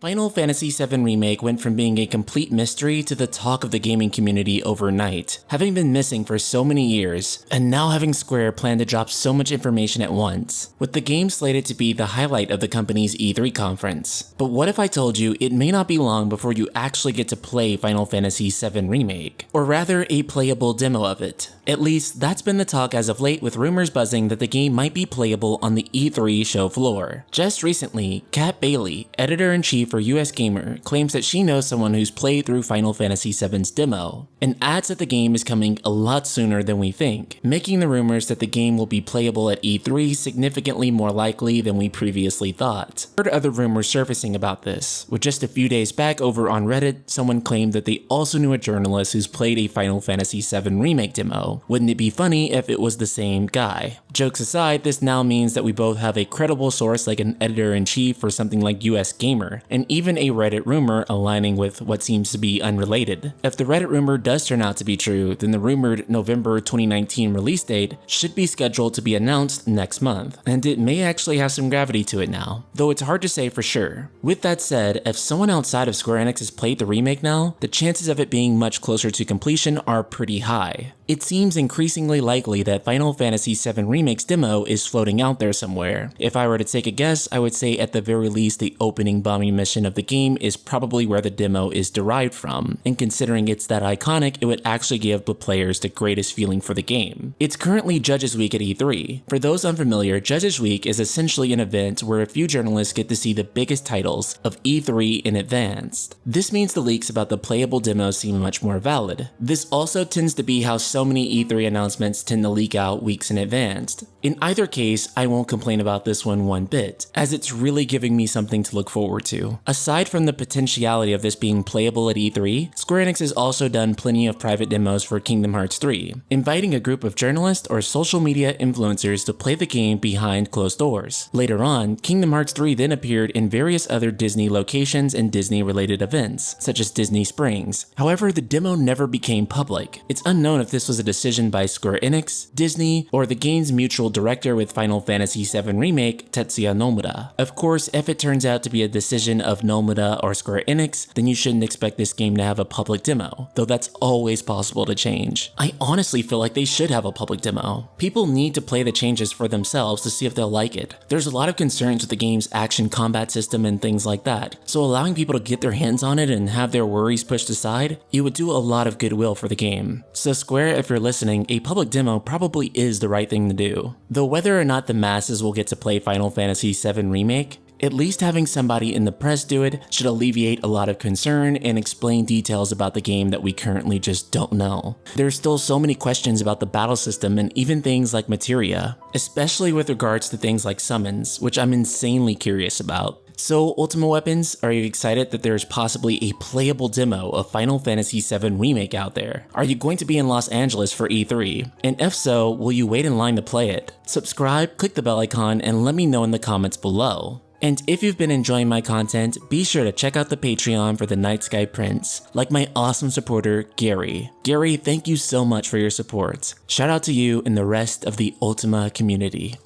Final Fantasy VII Remake went from being a complete mystery to the talk of the gaming community overnight, having been missing for so many years, and now having Square plan to drop so much information at once, with the game slated to be the highlight of the company's E3 conference. But what if I told you it may not be long before you actually get to play Final Fantasy VII Remake, or rather a playable demo of it? At least, that's been the talk as of late, with rumors buzzing that the game might be playable on the E3 show floor. Just recently, Kat Bailey, editor-in-chief for US Gamer, claims that she knows someone who's played through Final Fantasy VII's demo, and adds that the game is coming a lot sooner than we think, making the rumors that the game will be playable at E3 significantly more likely than we previously thought. Heard other rumors surfacing about this, with just a few days back over on Reddit, someone claimed that they also knew a journalist who's played a Final Fantasy VII Remake demo. Wouldn't it be funny if it was the same guy? Jokes aside, this now means that we both have a credible source like an editor-in-chief for something like US Gamer, and even a Reddit rumor aligning with what seems to be unrelated. If the Reddit rumor does turn out to be true, then the rumored November 2019 release date should be scheduled to be announced next month, and it may actually have some gravity to it now, though it's hard to say for sure. With that said, if someone outside of Square Enix has played the remake now, the chances of it being much closer to completion are pretty high. It seems increasingly likely that Final Fantasy VII Remake's demo is floating out there somewhere. If I were to take a guess, I would say at the very least the opening bombing mission of the game is probably where the demo is derived from, and considering it's that iconic, it would actually give the players the greatest feeling for the game. It's currently Judges Week at E3. For those unfamiliar, Judges Week is essentially an event where a few journalists get to see the biggest titles of E3 in advance. This means the leaks about the playable demos seem much more valid. This also tends to be how so many E3 announcements tend to leak out weeks in advance. In either case, I won't complain about this one bit, as it's really giving me something to look forward to. Aside from the potentiality of this being playable at E3, Square Enix has also done plenty of private demos for Kingdom Hearts 3, inviting a group of journalists or social media influencers to play the game behind closed doors. Later on, Kingdom Hearts 3 then appeared in various other Disney locations and Disney-related events, such as Disney Springs. However, the demo never became public. It's unknown if this was a decision by Square Enix, Disney, or the game's mutual director with Final Fantasy VII Remake, Tetsuya Nomura. Of course, if it turns out to be a decision of Nomura or Square Enix, then you shouldn't expect this game to have a public demo, though that's always possible to change. I honestly feel like they should have a public demo. People need to play the changes for themselves to see if they'll like it. There's a lot of concerns with the game's action combat system and things like that, so allowing people to get their hands on it and have their worries pushed aside, it would do a lot of goodwill for the game. So Square, if you're listening, a public demo probably is the right thing to do. Though whether or not the masses will get to play Final Fantasy VII Remake, at least having somebody in the press do it should alleviate a lot of concern and explain details about the game that we currently just don't know. There's still so many questions about the battle system and even things like materia, especially with regards to things like summons, which I'm insanely curious about. So Ultima Weapons, are you excited that there's possibly a playable demo of Final Fantasy VII Remake out there? Are you going to be in Los Angeles for E3? And if so, will you wait in line to play it? Subscribe, click the bell icon, and let me know in the comments below. And if you've been enjoying my content, be sure to check out the Patreon for the Night Sky Prince, like my awesome supporter, Gary. Gary, thank you so much for your support. Shout out to you and the rest of the Ultima community.